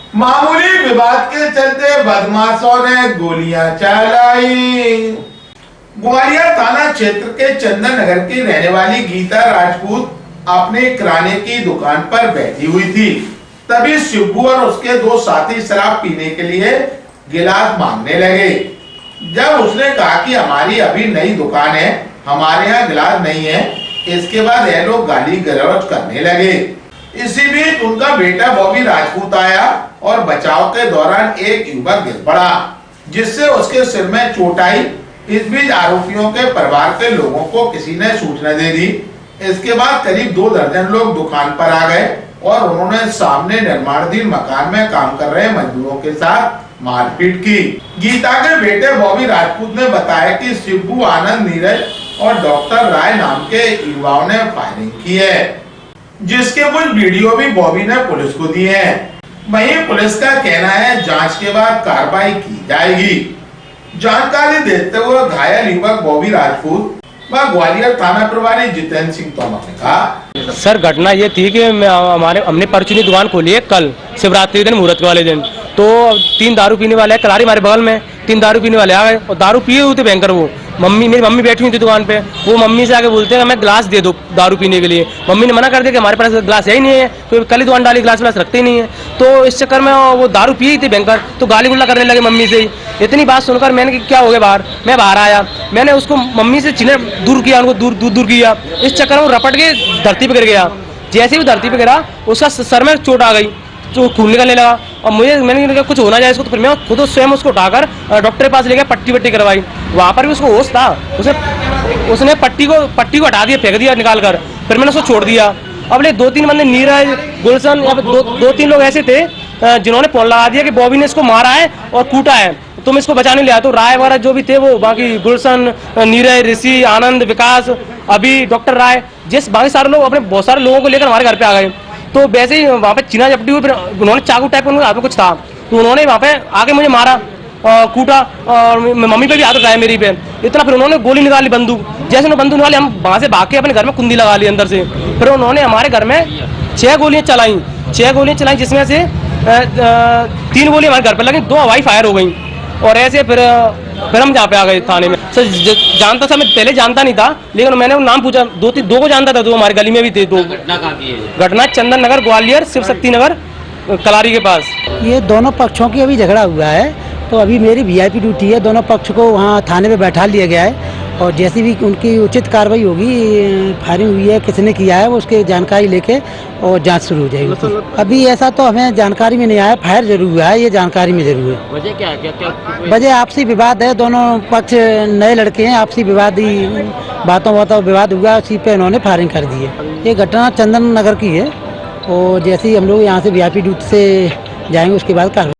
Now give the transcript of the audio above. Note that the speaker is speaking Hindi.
मामूली विवाद के चलते बदमाशों ने गोलियां चलाई। ग्वालियर थाना क्षेत्र के चंदन नगर की रहने वाली गीता राजपूत अपने किराने की दुकान पर बैठी हुई थी। तभी शिबू और उसके दो साथी शराब पीने के लिए गिलास मांगने लगे। जब उसने कहा कि हमारी अभी नई दुकान है, हमारे यहाँ गिलास नहीं है, इसके बाद ये लोग गाली गलौज करने लगे। इसी बीच उनका बेटा बॉबी राजपूत आया और बचाव के दौरान एक युवक गिर पड़ा, जिससे उसके सिर में चोट आई। इस बीच आरोपियों के परिवार के लोगों को किसी ने सूचना दे दी। इसके बाद करीब 2 दर्जन लोग दुकान पर आ गए और उन्होंने सामने निर्माणाधीन मकान में काम कर रहे मजदूरों के साथ मारपीट की। गीता के बेटे बॉबी राजपूत ने बताया कि शिबू, आनंद, नीरज और डॉक्टर राय नाम के युवाओं ने फायरिंग की है, जिसके कुछ वीडियो भी बॉबी ने पुलिस को दिए हैं। वहीं पुलिस का कहना है जांच के बाद कार्रवाई की जाएगी। जानकारी देते हुए घायल युवक बॉबी राजपूत व ग्वालियर थाना प्रभारी जितेंद्र सिंह तोमर ने कहा, सर घटना ये थी कि हमने परचूनी दुकान खोली है कल शिवरात्रि दिन, मुहूर्त वाले दिन। तो 3 दारू पीने वाले कलारी हमारे बगल में 3 दारू पीने वाले आ गए और दारू पिए हुए थे भयंकर। वो मेरी मम्मी बैठी हुई थी दुकान पे। वो मम्मी से आके बोलते हैं हमें गिलास दे दो दारू पीने के लिए। मम्मी ने मना कर दिया कि हमारे पास गिलास है ही नहीं है, तो कल ही दुकान डाली, गिलास रखते ही नहीं है। तो इस चक्कर में वो दारू पिए थी भयंकर, तो गाली गुल्ला करने लगे मम्मी से ही। इतनी बात सुनकर मैंने कि क्या हो गया बाहर, मैं बाहर आया, मैंने उसको मम्मी से चिन्ह दूर किया, उनको दूर किया। इस चक्कर में वो रपट के धरती पर गिर गया। जैसे ही धरती पे गिरा उसका सर में चोट आ गई, तो खून निकलने लगा। और मैंने कहा कुछ होना जाए इसको, तो फिर मैं खुद स्वयं उसको उठाकर डॉक्टर के पास ले गया, पट्टी करवाई। वहाँ पर भी उसको होश था, उसने पट्टी को हटा दिया, फेंक दिया निकाल कर। फिर मैंने उसको छोड़ दिया। अब ले 2-3 बंदे, नीरज, गुलशन, या फिर 2-3 लोग ऐसे थे जिन्होंने फोन लगा दिया कि बॉबी ने इसको मारा है और कूटा है, तुम इसको बचाने ले आए। तो राय वगैरह जो भी थे, वो बाकी गुलशन, नीरज, ऋषि, आनंद, विकास, अभी डॉक्टर राय, जिस बाकी सारे लोग अपने बहुत सारे लोगों को लेकर हमारे घर पे आ गए। तो वैसे ही वहाँ पे चिना झपटी हुई, फिर उन्होंने चाकू टाइप उनके हाथ में कुछ था, तो उन्होंने वहाँ पे आके मुझे मारा, कूटा, और मम्मी पे भी हाथ उठाया मेरी पे इतना। फिर उन्होंने गोली निकाली, बंदूक। जैसे उन्होंने बंदूक निकाली, हम वहाँ से भाग के अपने घर में कुंडी लगा ली अंदर से। फिर उन्होंने हमारे घर में 6 गोलियाँ चलाई, जिसमें से 3 गोलियाँ हमारे घर पर लगी, 2 हवाई फायर हो गई। और ऐसे फिर हम जहाँ पे आ गए थाने में। सर जानता था, मैं पहले जानता नहीं था, लेकिन मैंने नाम पूछा, 2 को जानता था, 2 हमारी गली में भी थे। 2 घटना कहाँ की है? घटना चंदन नगर, ग्वालियर शिव शक्ति नगर, कलारी के पास। ये दोनों पक्षों की अभी झगड़ा हुआ है, तो अभी मेरी वीआईपी ड्यूटी है। दोनों पक्ष को वहाँ थाने में बैठा लिया गया है और जैसी भी उनकी उचित कार्रवाई होगी, फायरिंग हुई है, किसने किया है, वो उसकी जानकारी लेके और जांच शुरू हो जाएगी। अभी ऐसा तो हमें जानकारी में नहीं आया, फायर जरूर हुआ है, ये जानकारी में जरूर है। वजह क्या है? क्या वजह आपसी विवाद है, दोनों पक्ष नए लड़के हैं, आपसी विवाद ही बातों विवाद हुआ, उसी पे इन्होंने फायरिंग कर दी है। ये घटना चंदन नगर की है और जैसे ही हम लोग यहाँ से वीआईपी ड्यूटी से जाएंगे उसके बाद कार्रवाई